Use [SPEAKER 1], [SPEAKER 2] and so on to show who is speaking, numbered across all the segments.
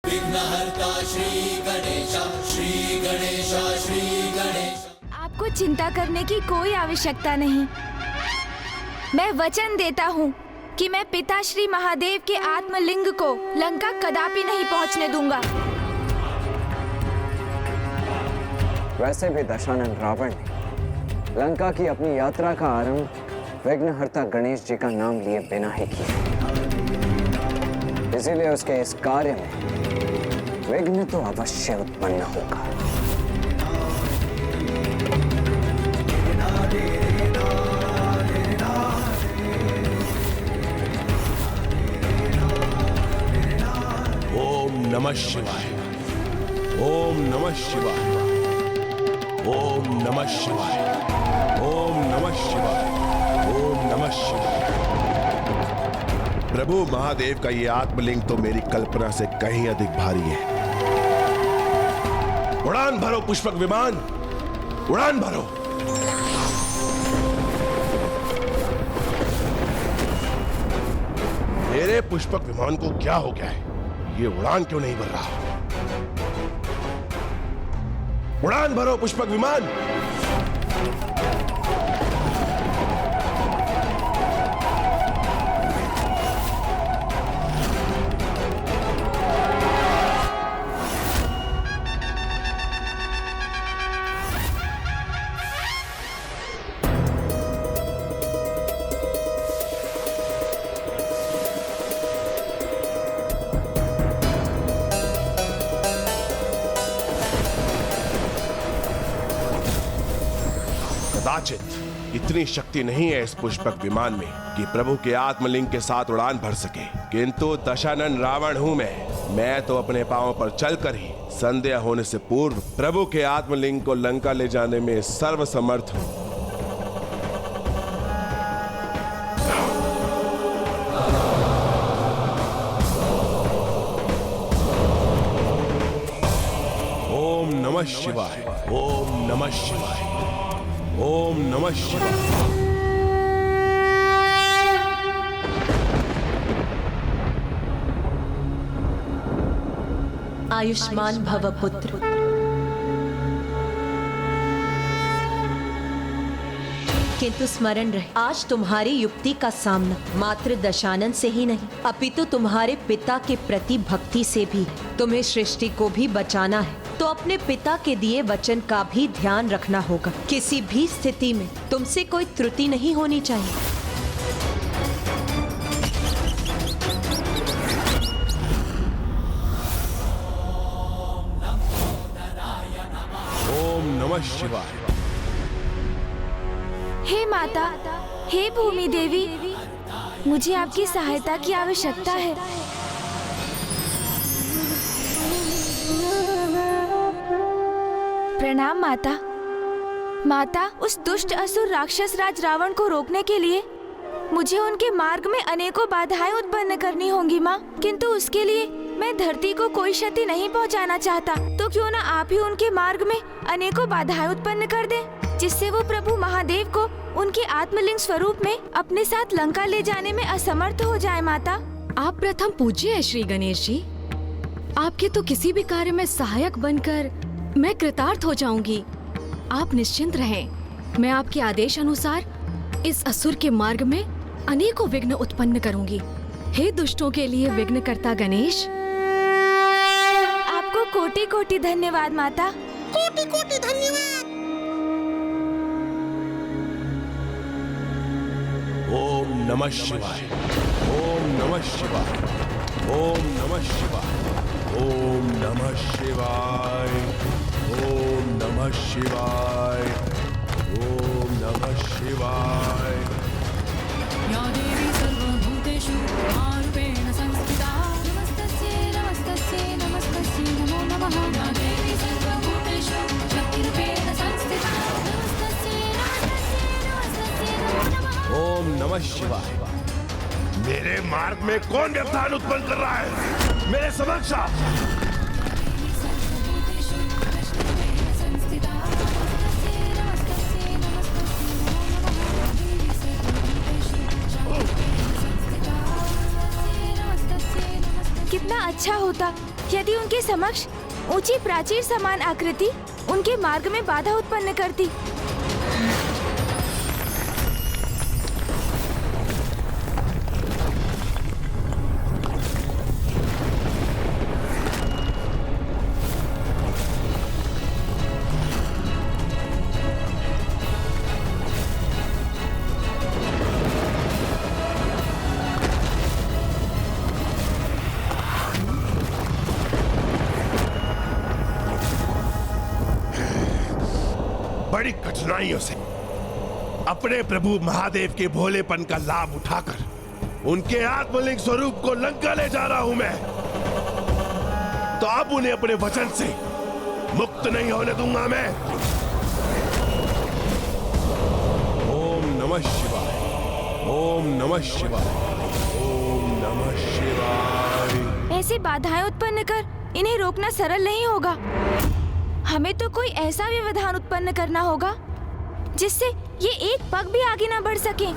[SPEAKER 1] विघ्नहर्ता श्री गणेश, श्री गणेश, श्री गणेश।
[SPEAKER 2] आपको चिंता करने की कोई आवश्यकता नहीं। मैं वचन देता हूँ कि मैं पिता श्री महादेव के आत्मलिंग को लंका कदापि नहीं पहुँचने दूंगा।
[SPEAKER 3] वैसे भी दशानन रावण ने लंका की अपनी यात्रा का आरंभ विघ्नहर्ता गणेश जी का नाम लिए बिना ही किया। इसीलिए उसके इस कार्य में विघ्न तो अवश्य उत्पन्न होगा।
[SPEAKER 4] ओम नमः शिवाय, ओम नमः शिवाय, ओम नमः शिवाय, ओम नमः शिवाय, ओम नमः शिवाय। प्रभु महादेव का ये आत्मलिंग तो मेरी कल्पना से कहीं अधिक भारी है। उड़ान भरो पुष्पक विमान, उड़ान भरो। मेरे पुष्पक विमान को क्या हो गया है? ये उड़ान क्यों नहीं भर रहा? उड़ान भरो पुष्पक विमान। कदाचित इतनी शक्ति नहीं है इस पुष्पक विमान में कि प्रभु के आत्मलिंग के साथ उड़ान भर सके, किंतु दशानन रावण हूं मैं तो अपने पांवों पर चलकर ही संध्या होने से पूर्व प्रभु के आत्मलिंग को लंका ले जाने में सर्वसमर्थ हूं। ओम नमः शिवाय, ओम नमः शिवाय, ओम नमः शिवाय।
[SPEAKER 5] आयुष्मान भव पुत्र। किंतु स्मरण रहे, आज तुम्हारी युक्ति का सामना मात्र दशानन से ही नहीं अपितु तुम्हारे पिता के प्रति भक्ति से भी है। तुम्हें सृष्टि को भी बचाना है तो अपने पिता के दिए वचन का भी ध्यान रखना होगा। किसी भी स्थिति में तुमसे कोई त्रुटि नहीं होनी चाहिए।
[SPEAKER 4] ओम नमः शिवाय।
[SPEAKER 2] हे माता, हे भूमि देवी, मुझे आपकी सहायता की आवश्यकता है। प्रणाम माता। माता, उस दुष्ट असुर राक्षस राज रावण को रोकने के लिए मुझे उनके मार्ग में अनेकों बाधाएं उत्पन्न करनी होंगी माँ, किंतु उसके लिए मैं धरती को कोई क्षति नहीं पहुँचाना चाहता। तो क्यों ना आप ही उनके मार्ग में अनेकों बाधाएं उत्पन्न कर दें, जिससे वो प्रभु महादेव को उनके आत्मलिंग स्वरूप में अपने साथ लंका ले जाने में असमर्थ हो जाए। माता,
[SPEAKER 6] आप प्रथम पूज्य है श्री गणेश जी। आपके तो किसी भी कार्य में सहायक बनकर मैं कृतार्थ हो जाऊंगी। आप निश्चिंत रहें, मैं आपके आदेश अनुसार इस असुर के मार्ग में अनेकों विघ्न उत्पन्न करूंगी। हे दुष्टों के लिए विघ्नकर्ता गणेश,
[SPEAKER 2] आपको कोटि कोटि धन्यवाद माता।
[SPEAKER 7] कोटि कोटि धन्यवाद।
[SPEAKER 4] ओम नमः शिवाय, ओम नमः शिवाय, ओम नमः शिवाय, ओम नमः शिवाय, ओम नमः शिवाय, ओम नमः शिवाय।
[SPEAKER 8] या देवी सर्वभूतेषु मारूपेण संस्थिता नमस्तस्यै नमस्तस्यै नमस्तस्यै नमो नमः। या देवी सर्वभूतेषु शक्तिरूपेण संस्थिता नमस्तस्यै नमस्तस्यै नमस्तस्यै नमो नमः।
[SPEAKER 4] ओम नमः शिवाय। मेरे मार्ग में कौन व्यवधान उत्पन्न कर रहा है? मेरे समक्ष आ।
[SPEAKER 2] कितना अच्छा होता यदि उनके समक्ष ऊंची प्राचीर समान आकृति उनके मार्ग में बाधा उत्पन्न करती।
[SPEAKER 4] बड़ी कठिनाइयों से अपने प्रभु महादेव के भोलेपन का लाभ उठाकर उनके आत्मलिंग स्वरूप को लंका ले जा रहा हूं मैं, तो अब उन्हें अपने वचन से मुक्त नहीं होने दूंगा मैं। ओम नमः शिवाय, ओम नमः शिवाय, ओम नमः शिवाय।
[SPEAKER 2] ऐसी बाधाएं उत्पन्न कर इन्हें रोकना सरल नहीं होगा। हमें तो कोई ऐसा व्यवधान उत्पन्न करना होगा जिससे ये एक पग भी आगे न बढ़ सके।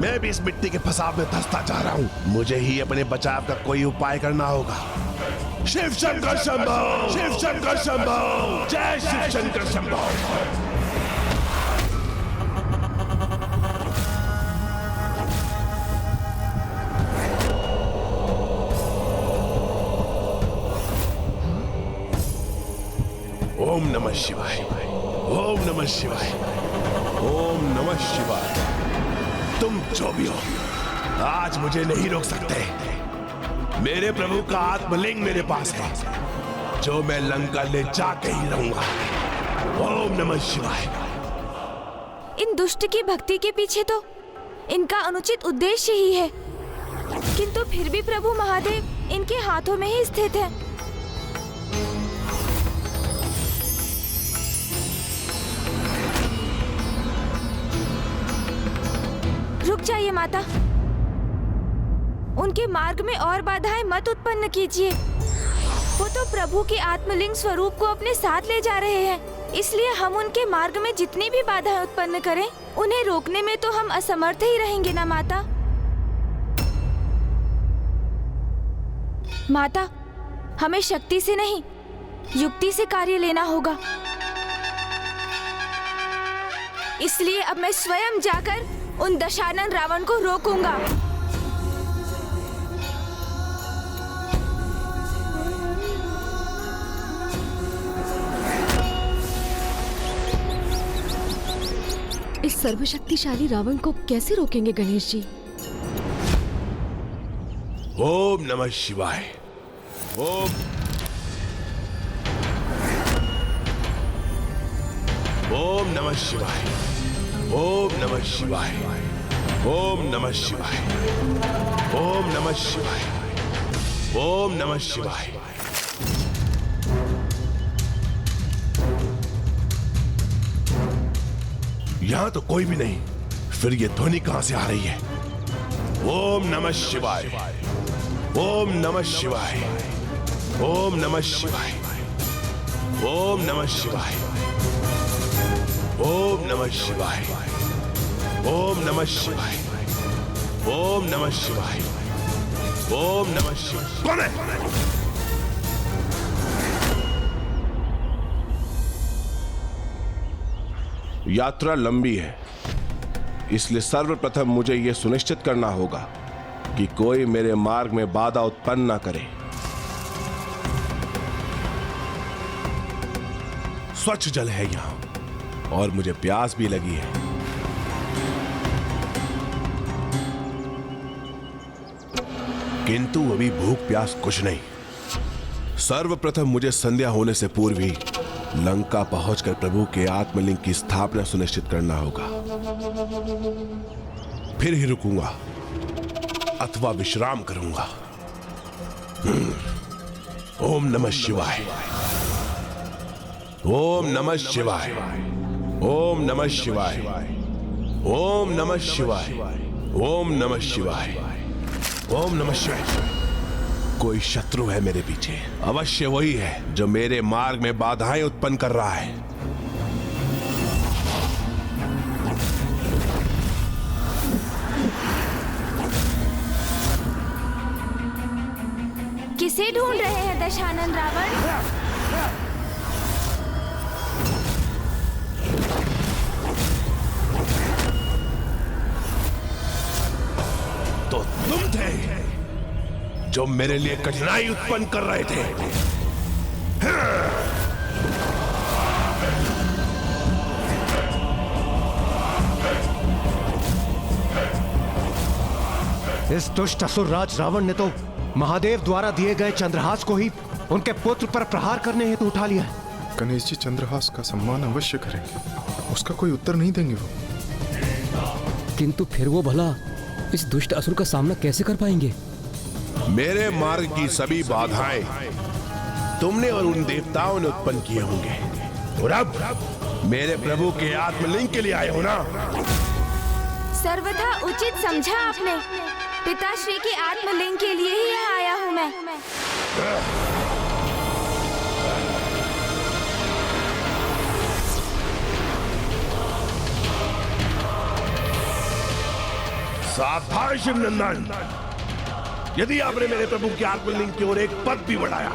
[SPEAKER 4] मैं भी इस मिट्टी के फसाव में धंसता जा रहा हूं। मुझे ही अपने बचाव का कोई उपाय करना होगा। शिव शंकर शंभो, शिव शंकर शंभो, जय शिव शंकर शंभो। ओम नमः शिवाय, ओम नमः शिवाय, ओम नमः शिवाय। तुम जो भी हो, आज मुझे नहीं रोक सकते। मेरे प्रभु का आत्मलिंग मेरे पास है, जो मैं लंका ले जाके ही रहूंगा। ओम नमः शिवाय।
[SPEAKER 2] इन दुष्ट की भक्ति के पीछे तो इनका अनुचित उद्देश्य ही है, किंतु फिर भी प्रभु महादेव इनके हाथों में ही स्थित है। रुक जाइए माता, उनके मार्ग में और बाधाएं मत उत्पन्न कीजिए। वो तो प्रभु के आत्मलिंग स्वरूप को अपने साथ ले जा रहे हैं, इसलिए हम उनके मार्ग में जितनी भी बाधाएं उत्पन्न करें, उन्हें रोकने में तो हम असमर्थ ही रहेंगे ना माता। माता, हमें शक्ति से नहीं, युक्ति से कार्य लेना होगा। इसलिए अब मैं स्वयं जाकर उन दशानन रावण को रोकूंगा।
[SPEAKER 6] इस सर्वशक्तिशाली रावण को कैसे रोकेंगे गणेश जी?
[SPEAKER 4] ओम नमः शिवाय। ओम नमः शिवाय, ओम नमः शिवाय, ओम नमः शिवाय, ओम नमः शिवाय, ओम नमः शिवाय। यहां तो कोई भी नहीं, फिर ये ध्वनि कहां से आ रही है? ओम नमः शिवाय, ओम नमः शिवाय, ओम नमः शिवाय, ओम नमः शिवाय, ओम नमः शिवाय, ओम नमः शिवाय, ओम नमः शिवाय, ओम नमः शिवाय। कौन है? यात्रा लंबी है, इसलिए सर्वप्रथम मुझे यह सुनिश्चित करना होगा कि कोई मेरे मार्ग में बाधा उत्पन्न न करे। स्वच्छ जल है यहां और मुझे प्यास भी लगी है। किंतु अभी भूख प्यास कुछ नहीं। सर्वप्रथम मुझे संध्या होने से पूर्व ही लंका पहुंचकर प्रभु के आत्मलिंग की स्थापना सुनिश्चित करना होगा। फिर ही रुकूंगा अथवा विश्राम करूंगा। ओम नमः शिवाय, ओम नमः शिवाय, ओम नमः शिवाय, ओम नमः शिवाय, ओम नमः शिवाय, ओम नमः शिवाय। कोई शत्रु है मेरे पीछे, अवश्य वही है जो मेरे मार्ग में बाधाएं उत्पन्न कर रहा है।
[SPEAKER 2] किसे ढूंढ रहे हैं दशानन रावण?
[SPEAKER 4] तो तुम थे जो मेरे लिए कठिनाई उत्पन्न कर रहे थे।
[SPEAKER 9] इस दुष्ट असुर राज रावण ने तो महादेव द्वारा दिए गए चंद्रहास को ही उनके पुत्र पर प्रहार करने हेतु उठा लिया है।
[SPEAKER 10] गणेश जी चंद्रहास का सम्मान अवश्य करेंगे, उसका कोई उत्तर नहीं देंगे वो।
[SPEAKER 11] किंतु फिर वो भला इस दुष्ट असुर का सामना कैसे कर पाएंगे?
[SPEAKER 4] मेरे मार्ग की सभी बाधाएं तुमने और उन देवताओं ने उत्पन्न किए होंगे, और अब मेरे प्रभु के आत्मलिंग के लिए आए हो ना?
[SPEAKER 2] सर्वथा उचित समझा आपने। पिताश्री के आत्मलिंग के लिए ही यहाँ आया हूँ मैं।
[SPEAKER 4] सावधान शिवनंदन, यदि आपने मेरे प्रभु के आत्मलिंग की ओर एक पद भी बढ़ाया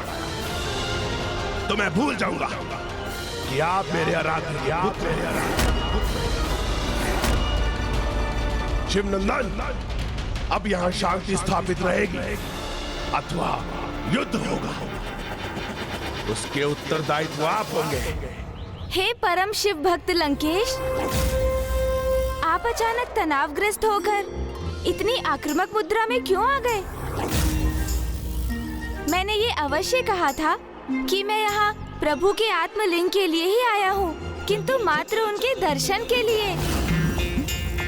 [SPEAKER 4] तो मैं भूल जाऊंगा कि आप मेरे आराध्य। शिवनंदन, अब यहां शांति स्थापित रहेगी अथवा युद्ध होगा, उसके उत्तरदायित्व आप होंगे।
[SPEAKER 2] हे परम शिव भक्त लंकेश, आप अचानक तनावग्रस्त होकर इतनी आक्रामक मुद्रा में क्यों आ गए? मैंने ये अवश्य कहा था कि मैं यहाँ प्रभु के आत्मलिंग के लिए ही आया हूँ, किंतु मात्र उनके दर्शन के लिए,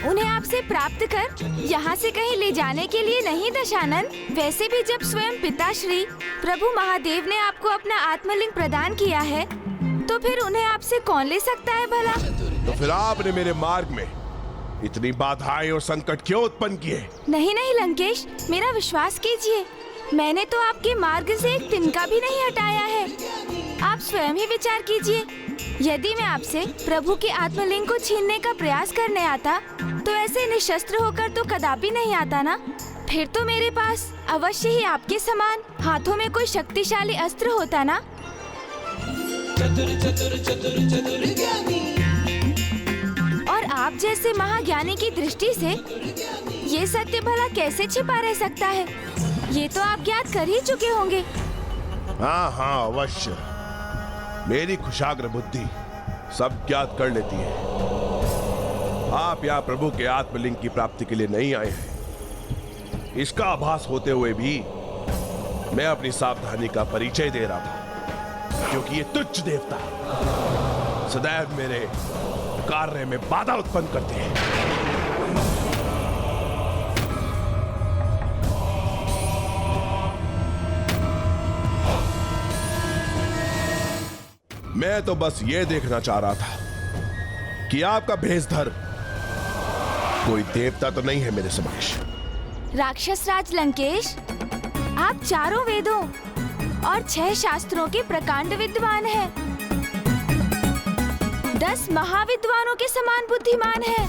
[SPEAKER 2] उन्हें आपसे प्राप्त कर यहाँ से कहीं ले जाने के लिए नहीं दशानन। वैसे भी जब स्वयं पिताश्री प्रभु महादेव ने आपको अपना आत्मलिंग प्रदान किया है, तो फिर उन्हें आपसे कौन ले सकता है भला?
[SPEAKER 4] तो फिर आपने मेरे मार्ग में इतनी बाधाएं और संकट क्यों उत्पन्न किए?
[SPEAKER 2] नहीं नहीं लंकेश, मेरा विश्वास कीजिए, मैंने तो आपके मार्ग से एक तिनका भी नहीं हटाया है। आप स्वयं ही विचार कीजिए, यदि मैं आपसे प्रभु के आत्मलिंग को छीनने का प्रयास करने आता तो ऐसे निशस्त्र होकर तो कदापि नहीं आता ना। फिर तो मेरे पास अवश्य ही आपके समान हाथों में कोई शक्तिशाली अस्त्र होता ना। और आप जैसे महाज्ञानी की दृष्टि से ये सत्य भला कैसे छिपा रह सकता है, ये तो आप ज्ञात कर ही चुके होंगे।
[SPEAKER 4] हाँ हाँ अवश्य, मेरी कुशाग्र बुद्धि सब ज्ञात कर लेती है। आप यहाँ प्रभु के आत्मलिंग की प्राप्ति के लिए नहीं आए हैं, इसका आभास होते हुए भी मैं अपनी सावधानी का परिचय दे रहा था, क्योंकि ये तुच्छ देवता सदैव मेरे कार्य में बाधा उत्पन्न करते हैं। मैं तो बस ये देखना चाह रहा था कि आपका भेषधर कोई देवता तो नहीं है मेरे समक्ष।
[SPEAKER 2] राक्षस राज लंकेश, आप चारों वेदों और 6 शास्त्रों के प्रकांड विद्वान हैं, 10 महाविद्वानों के समान बुद्धिमान हैं,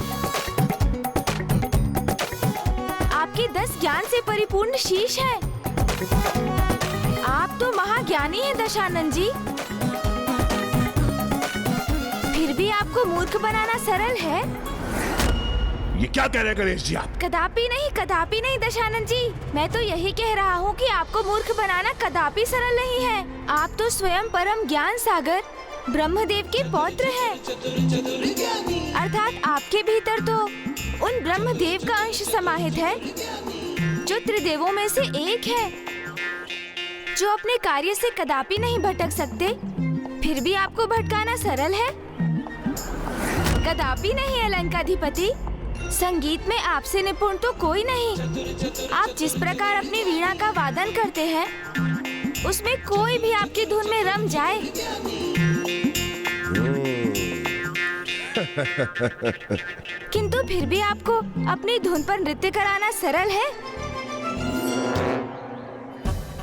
[SPEAKER 2] आपके 10 ज्ञान से परिपूर्ण शीश है। आप तो महाज्ञानी हैं दशानन जी, फिर भी आपको मूर्ख बनाना सरल है।
[SPEAKER 4] ये क्या कह रहे हैं गणेश जी आप?
[SPEAKER 2] कदापि नहीं दशानन जी, मैं तो यही कह रहा हूँ कि आपको मूर्ख बनाना कदापि सरल नहीं है। आप तो स्वयं परम ज्ञान सागर ब्रह्मदेव के पौत्र हैं, अर्थात आपके भीतर तो उन ब्रह्मदेव का अंश समाहित है जो त्रिदेवों में से एक है, जो अपने कार्य से कदापि नहीं भटक सकते, फिर भी आपको भटकाना सरल है। कदापि नहीं अलंकाधिपति, संगीत में आपसे निपुण तो कोई नहीं। आप जिस प्रकार अपनी वीणा का वादन करते हैं, उसमें कोई भी आपकी धुन में रम जाए। किंतु फिर भी आपको अपनी धुन पर नृत्य कराना सरल है?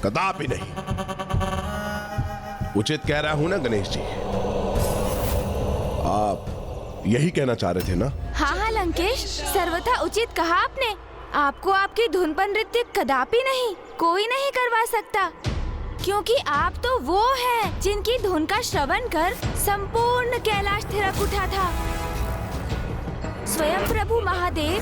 [SPEAKER 4] कदापि नहीं। उचित कह रहा हूं ना गणेश जी? आप यही कहना चाह रहे थे ना?
[SPEAKER 2] हाँ लंकेश, सर्वथा उचित कहा आपने। आपको आपकी धुन पर नृत्य कदापि नहीं, कोई नहीं करवा सकता, क्योंकि आप तो वो हैं जिनकी धुन का श्रवण कर संपूर्ण कैलाश थिरक उठा था। स्वयं प्रभु महादेव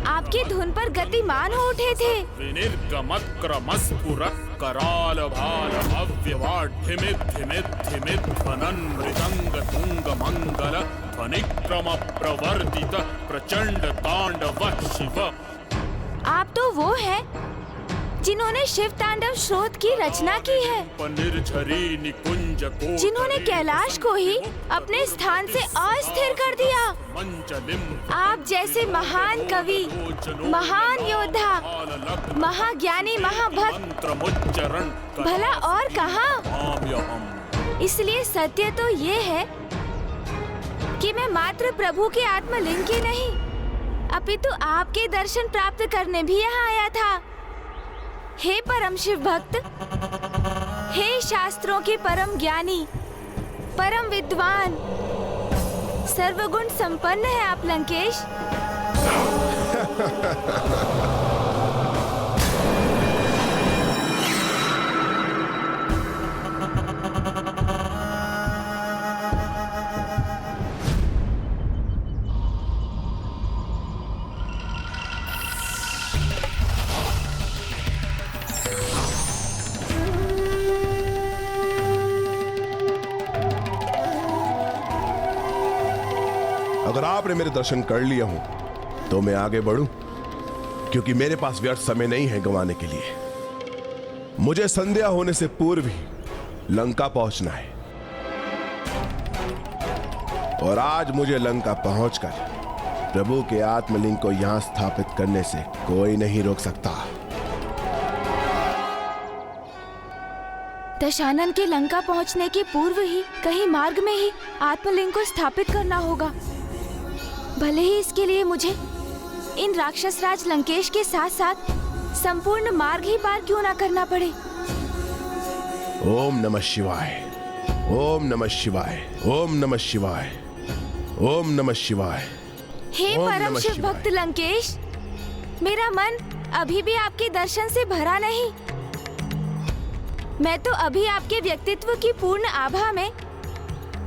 [SPEAKER 2] आपकी धुन पर गतिमान हो उठे थे।
[SPEAKER 12] विनिर्गमत् क्रमस्फुरत् कराल भाल भव्यवाढ्यमित् धिमित् धिमित् ध्वनन् मृदंग तुंग मंगल ध्वनिक्रम प्रवर्तित प्रचंड तांडवः शिव।
[SPEAKER 2] आप तो वो हैं जिन्होंने शिव तांडव स्रोत की रचना की है, जिन्होंने कैलाश को ही अपने स्थान से अस्थिर कर दिया। आप जैसे महान कवि, महान योद्धा, महाज्ञानी, महाभक्त भला और कहाँ? इसलिए सत्य तो ये है कि मैं मात्र प्रभु के आत्मलिंग की नहीं, अपितु आपके दर्शन प्राप्त करने भी यहाँ आया था। हे परम शिव भक्त, हे शास्त्रों के परम ज्ञानी, परम विद्वान, सर्वगुण संपन्न है आप लंकेश।
[SPEAKER 4] अगर आपने मेरे दर्शन कर लिया हूं तो मैं आगे बढ़ूं, क्योंकि मेरे पास व्यर्थ समय नहीं है गंवाने के लिए। मुझे संध्या होने से पूर्व ही लंका पहुंचना है, और आज मुझे लंका पहुंचकर प्रभु के आत्मलिंग को यहां स्थापित करने से कोई नहीं रोक सकता।
[SPEAKER 2] दशानन के लंका पहुंचने के पूर्व ही कहीं मार्ग में ही आत्मलिंग को स्थापित करना होगा, भले ही इसके लिए मुझे इन राक्षस राज लंकेश के साथ साथ संपूर्ण मार्ग ही पार क्यों ना करना पड़े।
[SPEAKER 4] ओम नमः शिवाय, ओम नमः शिवाय, ओम नमः शिवाय, ओम नमः शिवाय।
[SPEAKER 2] हे परम शिव भक्त लंकेश, मेरा मन अभी भी आपके दर्शन से भरा नहीं। मैं तो अभी आपके व्यक्तित्व की पूर्ण आभा में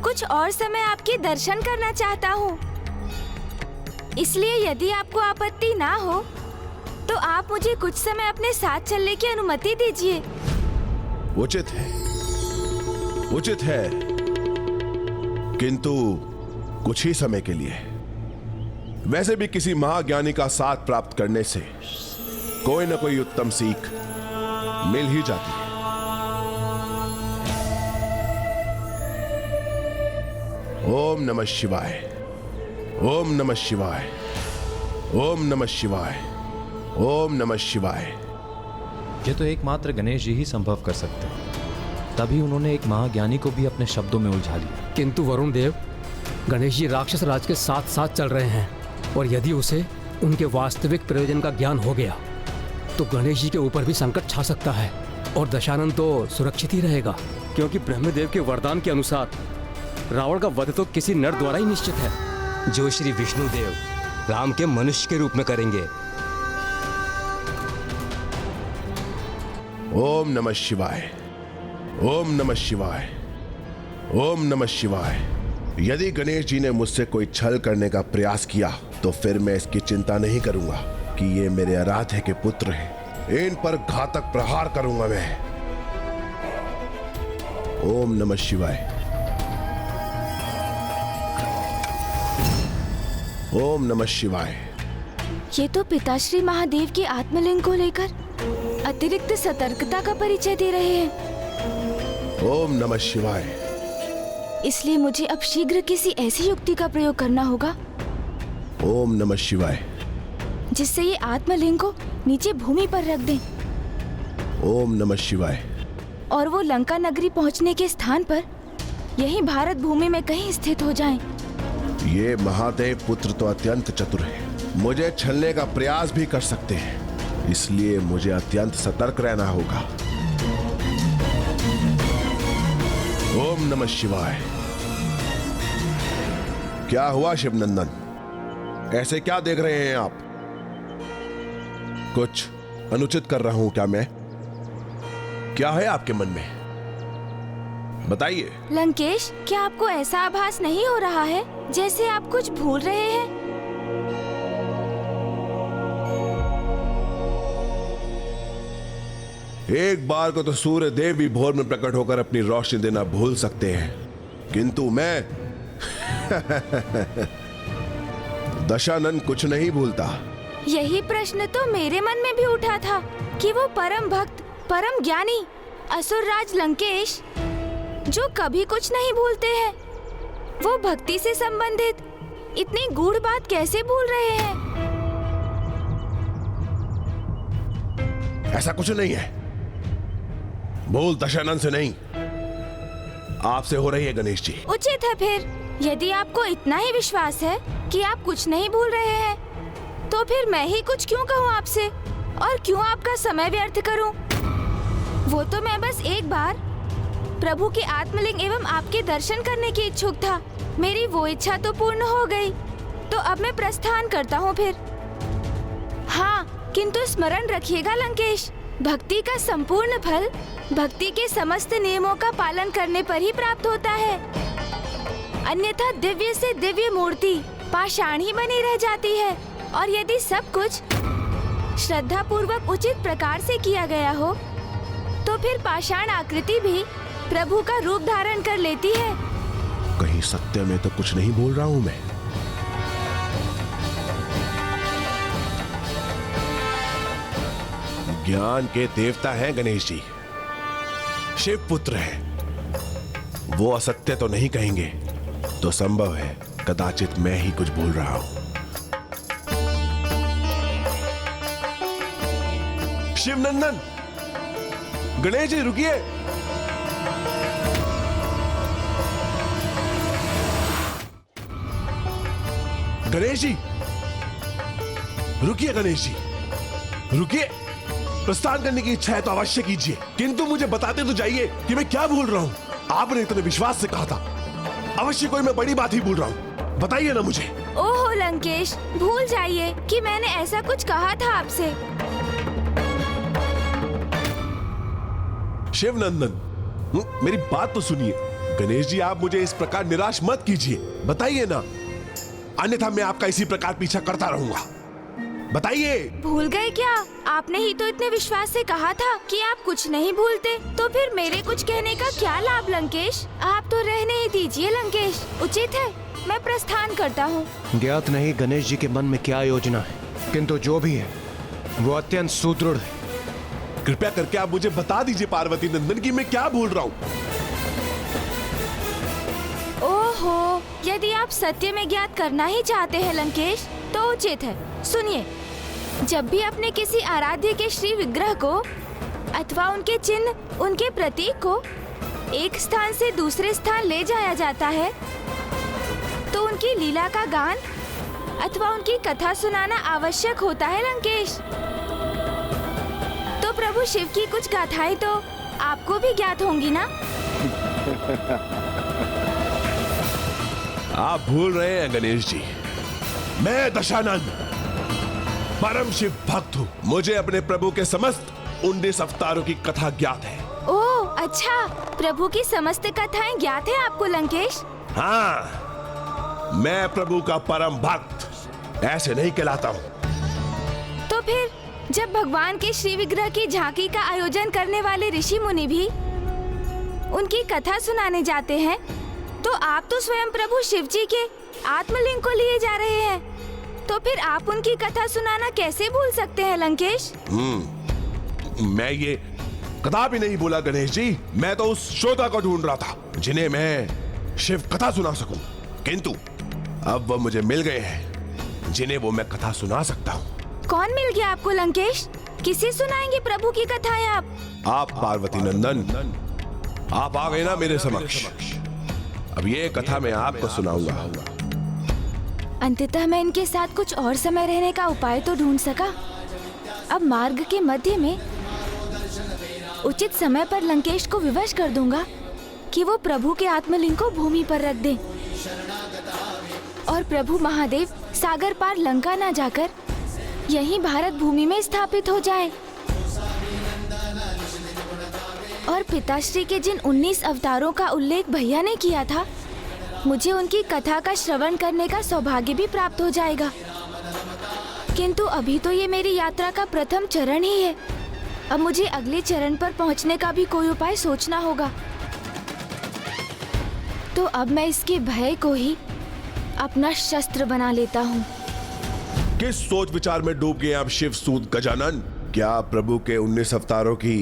[SPEAKER 2] कुछ और समय आपके दर्शन करना चाहता हूँ। इसलिए यदि आपको आपत्ति ना हो तो आप मुझे कुछ समय अपने साथ चलने की अनुमति दीजिए।
[SPEAKER 4] उचित है, उचित है, किंतु कुछ ही समय के लिए। वैसे भी किसी महाज्ञानी का साथ प्राप्त करने से कोई न कोई उत्तम सीख मिल ही जाती है। ओम नमः शिवाय, ओम नमः शिवाय, ओम नमः शिवाय, ओम नमः शिवाय।
[SPEAKER 13] ये तो एकमात्र गणेश जी ही संभव कर सकते हैं, तभी उन्होंने एक महाज्ञानी को भी अपने शब्दों में उलझा लिया।
[SPEAKER 11] किंतु वरुण देव, गणेश जी राक्षस राज के साथ साथ चल रहे हैं, और यदि उसे उनके वास्तविक प्रयोजन का ज्ञान हो गया तो गणेश जी के ऊपर भी संकट छा सकता है, और दशानन तो सुरक्षित ही रहेगा, क्योंकि ब्रह्मदेव के वरदान के अनुसार रावण का वध तो किसी नर द्वारा ही निश्चित है,
[SPEAKER 14] जो श्री विष्णुदेव राम के मनुष्य के रूप में करेंगे।
[SPEAKER 4] ओम नमः शिवाय, ओम नमः शिवाय, ओम नमः शिवाय। यदि गणेश जी ने मुझसे कोई छल करने का प्रयास किया तो फिर मैं इसकी चिंता नहीं करूंगा कि ये मेरे आराध्य के पुत्र हैं। इन पर घातक प्रहार करूंगा मैं। ओम नमः शिवाय, ओम नमः शिवाय।
[SPEAKER 2] ये तो पिताश्री महादेव के आत्मलिंग को लेकर अतिरिक्त सतर्कता का परिचय दे रहे हैं।
[SPEAKER 4] ओम नमः शिवाय।
[SPEAKER 2] इसलिए मुझे अब शीघ्र किसी ऐसी युक्ति का प्रयोग करना होगा
[SPEAKER 4] ओम नमः शिवाय,
[SPEAKER 2] जिससे ये आत्मलिंग को नीचे भूमि पर रख दें।
[SPEAKER 4] ओम नमः शिवाय।
[SPEAKER 2] और वो लंका नगरी पहुंचने के स्थान पर यही भारत भूमि में कहीं स्थित हो जाएं।
[SPEAKER 4] ये महादेव पुत्र तो अत्यंत चतुर है, मुझे छलने का प्रयास भी कर सकते हैं, इसलिए मुझे अत्यंत सतर्क रहना होगा। ओम नमः शिवाय। क्या हुआ शिवनंदन, ऐसे क्या देख रहे हैं आप? कुछ अनुचित कर रहा हूं क्या मैं? क्या है आपके मन में, बताइए।
[SPEAKER 2] लंकेश, क्या आपको ऐसा आभास नहीं हो रहा है जैसे आप कुछ भूल रहे हैं?
[SPEAKER 4] एक बार को तो सूर्य देव भी भोर में प्रकट होकर अपनी रोशनी देना भूल सकते हैं, किंतु मैं दशानन कुछ नहीं भूलता।
[SPEAKER 2] यही प्रश्न तो मेरे मन में भी उठा था कि वो परम भक्त, परम ज्ञानी असुरराज लंकेश, जो कभी कुछ नहीं भूलते हैं, वो भक्ति से संबंधित इतनी गूढ़ बात कैसे भूल रहे हैं?
[SPEAKER 4] ऐसा कुछ नहीं है, भूल दशानन से नहीं, आपसे हो रही है गणेश जी।
[SPEAKER 2] उचित है फिर, यदि आपको इतना ही विश्वास है कि आप कुछ नहीं भूल रहे हैं, तो फिर मैं ही कुछ क्यों कहूँ आपसे, और क्यों आपका समय व्यर्थ करूं? वो तो मैं बस एक बार प्रभु के आत्मलिंग एवं आपके दर्शन करने की इच्छुक था। मेरी वो इच्छा तो पूर्ण हो गई, तो अब मैं प्रस्थान करता हूँ फिर। हाँ, किंतु स्मरण रखिएगा लंकेश, भक्ति का संपूर्ण फल भक्ति के समस्त नियमों का पालन करने पर ही प्राप्त होता है, अन्यथा दिव्य से दिव्य मूर्ति पाषाण ही बनी रह जाती है। और यदि सब कुछ श्रद्धा पूर्वक उचित प्रकार से किया गया हो, तो फिर पाषाण आकृति भी प्रभु का रूप धारण कर लेती है।
[SPEAKER 4] कहीं सत्य में तो कुछ नहीं बोल रहा हूं मैं। ज्ञान के देवता हैं गणेश जी, शिव पुत्र हैं, वो असत्य तो नहीं कहेंगे, तो संभव है कदाचित मैं ही कुछ बोल रहा हूं। शिवनंदन, गणेश जी रुकिए। गणेश जी रुकिए, गणेश जी रुकिए। प्रस्थान करने की इच्छा है तो अवश्य कीजिए, किंतु मुझे बताते तो जाइए कि मैं क्या भूल रहा हूं। आपने इतने विश्वास से कहा था, अवश्य कोई मैं बड़ी बात ही भूल रहा हूं, बताइए ना मुझे।
[SPEAKER 2] ओहो लंकेश, भूल जाइए कि मैंने ऐसा कुछ कहा था आपसे।
[SPEAKER 4] शिवनंदन, मेरी बात तो सुनिए। गणेश जी, आप मुझे इस प्रकार निराश मत कीजिए, बताइए ना, अन्यथा मैं आपका इसी प्रकार पीछा करता रहूंगा, बताइए।
[SPEAKER 2] भूल गए क्या? आपने ही तो इतने विश्वास से कहा था कि आप कुछ नहीं भूलते, तो फिर मेरे कुछ कहने का क्या लाभ लंकेश? आप तो रहने ही दीजिए लंकेश, उचित है मैं प्रस्थान करता हूँ।
[SPEAKER 9] ज्ञात नहीं गणेश जी के मन में क्या योजना है, किंतु जो भी है वो अत्यंत सुदृढ़ है।
[SPEAKER 4] कृपया करके आप मुझे बता दीजिए पार्वती नंदन की मैं क्या भूल रहा हूँ।
[SPEAKER 2] ओहो, यदि आप सत्य में ज्ञात करना ही चाहते हैं लंकेश, तो उचित है, सुनिए। जब भी अपने किसी आराध्य के श्री विग्रह को अथवा उनके चिन्ह, उनके प्रतीक को एक स्थान से दूसरे स्थान ले जाया जाता है, तो उनकी लीला का गान अथवा उनकी कथा सुनाना आवश्यक होता है लंकेश। तो प्रभु शिव की कुछ गाथाएं तो आपको भी ज्ञात होंगी ना?
[SPEAKER 4] आप भूल रहे हैं गणेश जी, मैं दशानन परम शिव भक्त हूँ। मुझे अपने प्रभु के समस्त 19 अवतारों की कथा ज्ञात है।
[SPEAKER 2] ओह अच्छा, प्रभु की समस्त कथाएं ज्ञात है आपको लंकेश?
[SPEAKER 4] हाँ, मैं प्रभु का परम भक्त ऐसे नहीं कहलाता हूँ।
[SPEAKER 2] तो फिर जब भगवान के श्री विग्रह की झांकी का आयोजन करने वाले ऋषि मुनि भी उनकी कथा सुनाने जाते हैं, तो आप तो स्वयं प्रभु शिव जी के आत्मलिंग को लिए जा रहे हैं, तो फिर आप उनकी कथा सुनाना कैसे भूल सकते हैं लंकेश?
[SPEAKER 4] मैं ये कदापि नहीं बोला गणेश जी, मैं तो उस श्रोता को ढूंढ रहा था जिन्हें मैं शिव कथा सुना सकूं, किंतु अब वो मुझे मिल गए हैं जिन्हें वो मैं कथा सुना सकता हूँ।
[SPEAKER 2] कौन मिल गया आपको लंकेश? किसे सुनाएंगे प्रभु की कथाएं आप
[SPEAKER 4] पार्वती नंदन, आप आ गए ना मेरे समक्ष। अब ये कथा मैं आपको सुनाऊंगा।
[SPEAKER 2] अंततः मैं इनके साथ कुछ और समय रहने का उपाय तो ढूंढ सका। अब मार्ग के मध्य में उचित समय पर लंकेश को विवश कर दूंगा कि वो प्रभु के आत्मलिंग को भूमि पर रख दे और प्रभु महादेव सागर पार लंका ना जाकर यहीं भारत भूमि में स्थापित हो जाए। और पिताश्री के जिन 19 अवतारों का उल्लेख भैया ने किया था, मुझे उनकी कथा का श्रवण करने का सौभाग्य भी प्राप्त हो जाएगा। किंतु अभी तो ये मेरी यात्रा का प्रथम चरण ही है। अब मुझे अगले चरण पर पहुंचने का भी कोई उपाय सोचना होगा। तो अब मैं इसके भय को ही अपना शस्त्र बना लेता हूँ।
[SPEAKER 4] किस सोच विचार में डूब गए आप शिवसूत गजानन? क्या आप प्रभु के 19 अवतारों की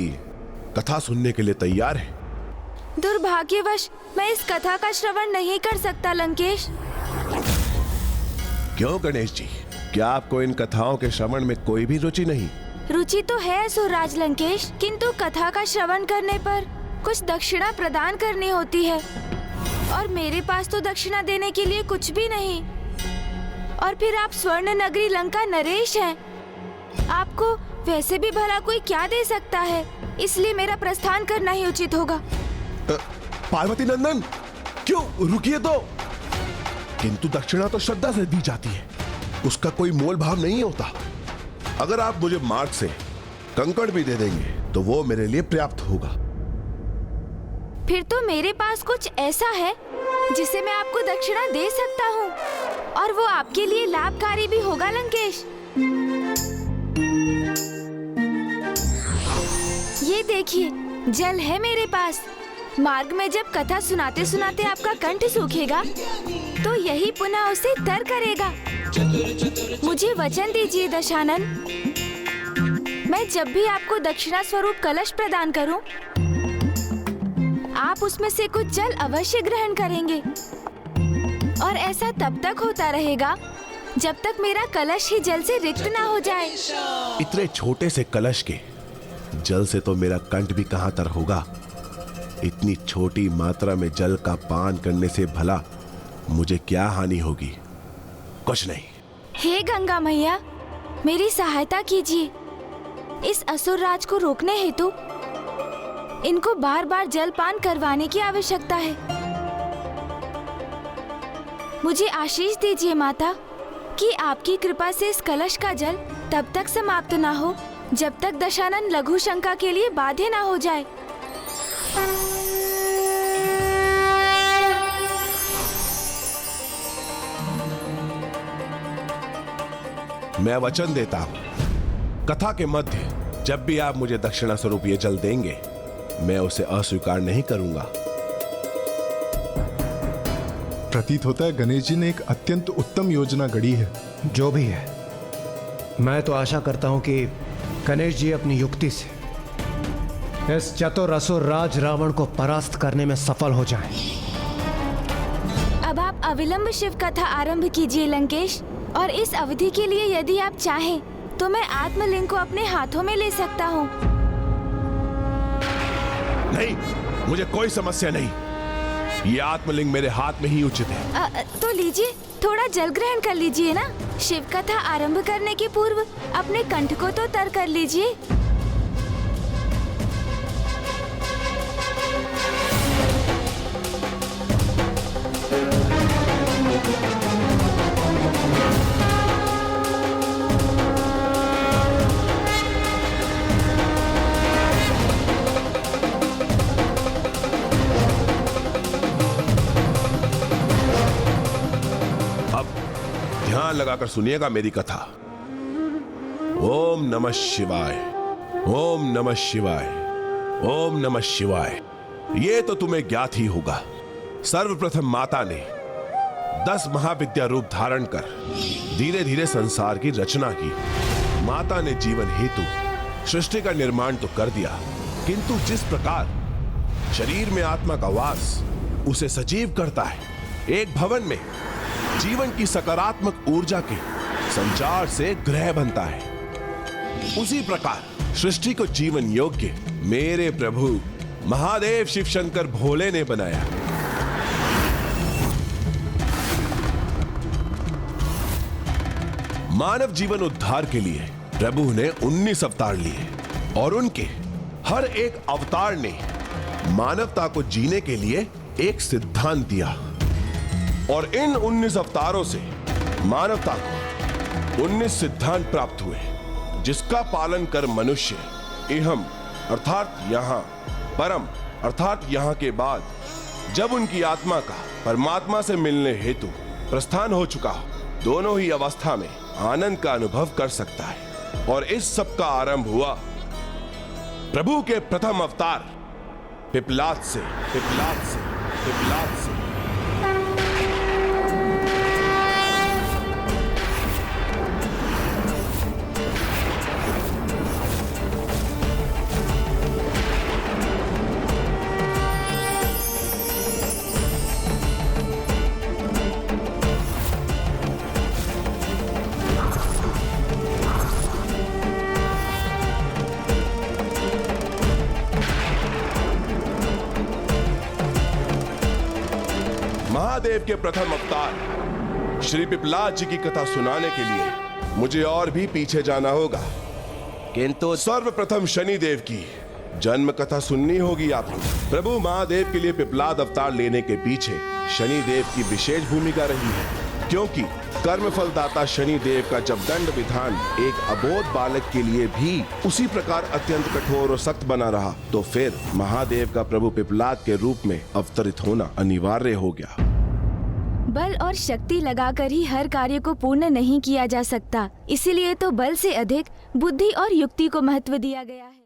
[SPEAKER 4] कथा सुनने के लिए तैयार हैं?
[SPEAKER 2] दुर्भाग्यवश मैं इस कथा का श्रवण नहीं कर सकता लंकेश।
[SPEAKER 4] क्यों गणेश जी, क्या आपको इन कथाओं के श्रवण में कोई भी रुचि नहीं?
[SPEAKER 2] रुचि तो है असुरराज लंकेश, किंतु कथा का श्रवण करने पर कुछ दक्षिणा प्रदान करनी होती है और मेरे पास तो दक्षिणा देने के लिए कुछ भी नहीं। और फिर आप स्वर्ण नगरी लंका नरेश हैं, आपको वैसे भी भला कोई क्या दे सकता है, इसलिए मेरा प्रस्थान करना ही उचित होगा।
[SPEAKER 4] पार्वती नंदन, क्यों रुकिए तो। किंतु दक्षिणा तो श्रद्धा से दी जाती है, उसका कोई मोल भाव नहीं होता। अगर आप मुझे मार्ग से कंकड़ भी दे देंगे तो वो मेरे लिए पर्याप्त होगा।
[SPEAKER 2] फिर तो मेरे पास कुछ ऐसा है जिसे मैं आपको दक्षिणा दे सकता हूँ और वो आपके लिए लाभकारी भी होगा लंकेश। ये देखिए, जल है मेरे पास। मार्ग में जब कथा सुनाते सुनाते आपका कंठ सूखेगा तो यही पुनः उसे तर करेगा। मुझे वचन दीजिए दशानन, मैं जब भी आपको दक्षिणा स्वरूप कलश प्रदान करूं, आप उसमें से कुछ जल अवश्य ग्रहण करेंगे। और ऐसा तब तक होता रहेगा जब तक मेरा कलश ही जल से रिक्त ना हो जाए।
[SPEAKER 4] इतने छोटे से कलश के जल से तो मेरा कंठ भी कहां तर होगा। इतनी छोटी मात्रा में जल का पान करने से भला मुझे क्या हानि होगी? कुछ नहीं।
[SPEAKER 2] हे गंगा मैया, मेरी सहायता कीजिए। इस असुरराज को रोकने हेतु इनको बार बार जलपान करवाने की आवश्यकता है। मुझे आशीष दीजिए माता कि आपकी कृपा से इस कलश का जल तब तक समाप्त ना हो जब तक दशानन लघु शंका के लिए बाध्य ना हो जाए।
[SPEAKER 4] मैं वचन देता हूं, कथा के मध्य जब भी आप मुझे दक्षिणा स्वरूप ये जल देंगे, मैं उसे अस्वीकार नहीं करूंगा।
[SPEAKER 10] प्रतीत होता है गणेश जी ने एक अत्यंत उत्तम योजना गढ़ी है।
[SPEAKER 9] जो भी है, मैं तो आशा करता हूं कि गणेश जी अपनी युक्ति से इस चतुर असुर राज रावण को परास्त करने में सफल हो जाएं।
[SPEAKER 2] अब आप अविलंब शिव कथा आरंभ कीजिए लंकेश, और इस अवधि के लिए यदि आप चाहें तो मैं आत्मलिंग को अपने हाथों में ले सकता हूँ।
[SPEAKER 4] नहीं, मुझे कोई समस्या नहीं। ये आत्मलिंग मेरे हाथ में ही उचित है।
[SPEAKER 2] तो लीजिए, थोड़ा जल ग्रहण कर लीजिए ना। शिव कथा आरंभ करने के पूर्व अपने कंठ को तो तर कर लीजिए।
[SPEAKER 4] ध्यान लगाकर सुनिएगा मेरी कथा। ओम नमः शिवाय, ओम नमः शिवाय, ओम नमः शिवाय। ये तो तुम्हें ज्ञात ही होगा, सर्वप्रथम माता ने 10 महाविद्या रूप धारण कर धीरे धीरे संसार की रचना की। माता ने जीवन हेतु सृष्टि का निर्माण तो कर दिया, किंतु जिस प्रकार शरीर में आत्मा का वास उसे सजीव करता है, एक भवन में जीवन की सकारात्मक ऊर्जा के संचार से ग्रह बनता है, उसी प्रकार सृष्टि को जीवन योग्य मेरे प्रभु महादेव शिव शंकर भोले ने बनाया। मानव जीवन उद्धार के लिए प्रभु ने 19 अवतार लिए और उनके हर एक अवतार ने मानवता को जीने के लिए एक सिद्धांत दिया और इन 19 अवतारों से मानवता को 19 सिद्धांत प्राप्त हुए जिसका पालन कर मनुष्य इहम अर्थात यहाँ, परम अर्थात यहाँ के बाद जब उनकी आत्मा का परमात्मा से मिलने हेतु प्रस्थान हो चुका हो, दोनों ही अवस्था में आनंद का अनुभव कर सकता है। और इस सब का आरंभ हुआ प्रभु के प्रथम अवतार पिपलाद से। महादेव के प्रथम अवतार श्री पिपलाद जी की कथा सुनाने के लिए मुझे और भी पीछे जाना होगा, किंतु सर्वप्रथम शनिदेव की जन्म कथा सुननी होगी आपको। प्रभु महादेव के लिए पिपलाद अवतार लेने के पीछे शनिदेव की विशेष भूमिका रही है, क्योंकि कर्मफल दाता शनिदेव का जब दंड विधान एक अबोध बालक के लिए भी उसी प्रकार अत्यंत कठोर और सख्त बना रहा, तो फिर महादेव का प्रभु पिपलाद के रूप में अवतरित होना अनिवार्य हो गया।
[SPEAKER 2] बल और शक्ति लगाकर ही हर कार्य को पूर्ण नहीं किया जा सकता, इसीलिए तो बल से अधिक बुद्धि और युक्ति को महत्व दिया गया है।